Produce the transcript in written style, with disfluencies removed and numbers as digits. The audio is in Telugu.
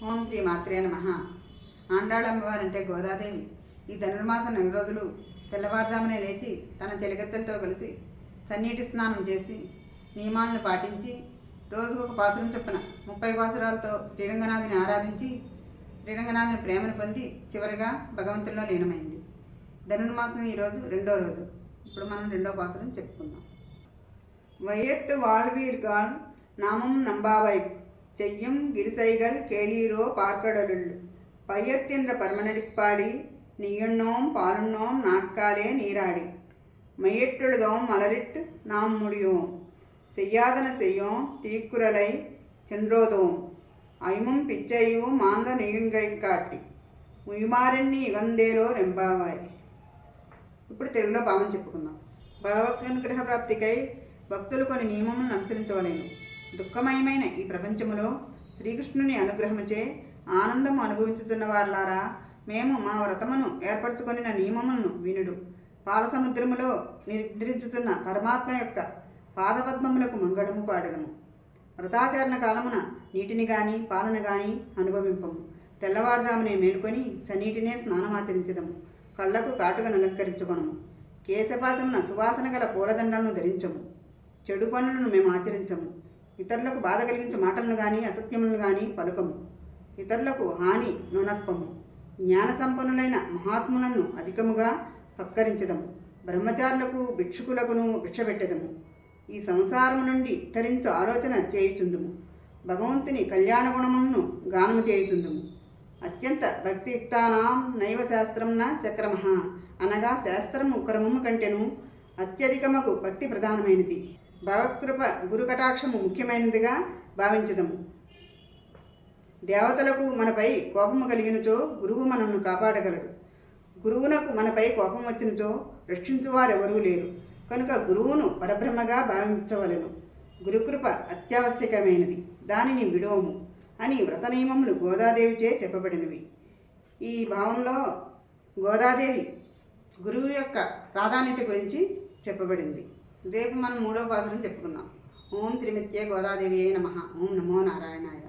ఓం శ్రీ మాత్రే నమః. ఆండాళమ్మవారంటే గోదాదేవి ఈ ధనుర్మాసం 4 రోజులు తెల్లవారుజామునే లేచి తన చెలికత్తెలతో కలిసి చన్నీటి స్నానం చేసి నియమాలను పాటించి రోజుకు ఒక పాసురం చొప్పున 30 పాసురాలతో శ్రీరంగనాథుని ఆరాధించి శ్రీరంగనాథుని ప్రేమను పొంది చివరిగా భగవంతుల్లో లీనమైంది. ధనుర్మాసం ఈరోజు 2వ రోజు. ఇప్పుడు మనం 2వ పాసురం చెప్పుకుందాం. வையத்து வாழ்வீர்கள் நாமும் நம்பாவை செய்யும் கிரிசைகள் கேளீரோ பார்க்கடலுள் பையத்தின்ற பரமனடிப்பாடி நீயுண்ணோம் பாலுண்ணோம் நாட்காலே நீராடி மையெட்டெழுதோம் மலரிட்டு நாம் முடியோம் செய்யாதன செய்யோம் தீக்குறளை சென்றோதோம் ஐமும் பிச்சையும் மாந்த நீங்கை కాటి ముయ్యమారెన్ని యుగందేలో రెంబావాయ్. ఇప్పుడు తెలుగులో భావం చెప్పుకుందాం. భగవద్ ప్రాప్తికై భక్తులు కొన్ని నియమములను అనుసరించవలేను. దుఃఖమయమైన ఈ ప్రపంచములో శ్రీకృష్ణుని అనుగ్రహముచే ఆనందము అనుభవించుతున్న వారులారా, మేము మా వ్రతమును ఏర్పరచుకొని నియమములను వినుడు. పాల సముద్రములో నిద్రించుతున్న పరమాత్మ యొక్క పాదపద్మములకు మంగళము పాడదము. వ్రతాచరణ కాలమున నీటిని గాని పాలను గాని అనుభవింపము. తెల్లవారుజామునే మేలుకొని చన్నీటినే స్నానమాచరించదము. కళ్ళకు కాటుగా అలంకరించుకొనము. కేశపాతమున సువాసన గల పూలదండలను ధరించము. చెడు పనులను మేము ఆచరించము. ఇతరులకు బాధ కలిగించే మాటలను కానీ అసత్యములను కానీ పలుకము. ఇతరులకు హాని నునర్పము. జ్ఞాన సంపన్నులైన మహాత్ములను అధికముగా సత్కరించదము. బ్రహ్మచారులకు భిక్షుకులకును భిక్షపెట్టెదము. ఈ సంసారము నుండి తరించు ఆలోచన చేయుచుందుము. భగవంతుని కళ్యాణ గుణమును గానము చేయుచుందుము. అత్యంత భక్తియుక్తానాం నైవ శాస్త్రంన చక్రమః అనగా శాస్త్రము క్రమము కంటెను అత్యధికముకు భక్తి ప్రధానమైనది. భగవత్కృప గురు కటాక్షము ముఖ్యమైనదిగా భావించదము. దేవతలకు మనపై కోపము కలిగినచో గురువు మనల్ని కాపాడగలడు. గురువునకు మనపై కోపం వచ్చినచో రక్షించువారెవరూ లేరు. కనుక గురువును పరబ్రహ్మగా భావించవలెను. గురుకృప అత్యావశ్యకమైనది, దానిని విడవము అని వ్రత నియమములు గోదాదేవిచే చెప్పబడినవి. ఈ భావంలో గోదాదేవి గురువు యొక్క ప్రాధాన్యత గురించి చెప్పబడింది. రేపు మనం 3వ పాసురం చెప్పుకుందాం. ఓం శ్రీమిత్యే గోదాదేవి నమః. ఓం నమో నారాయణాయ.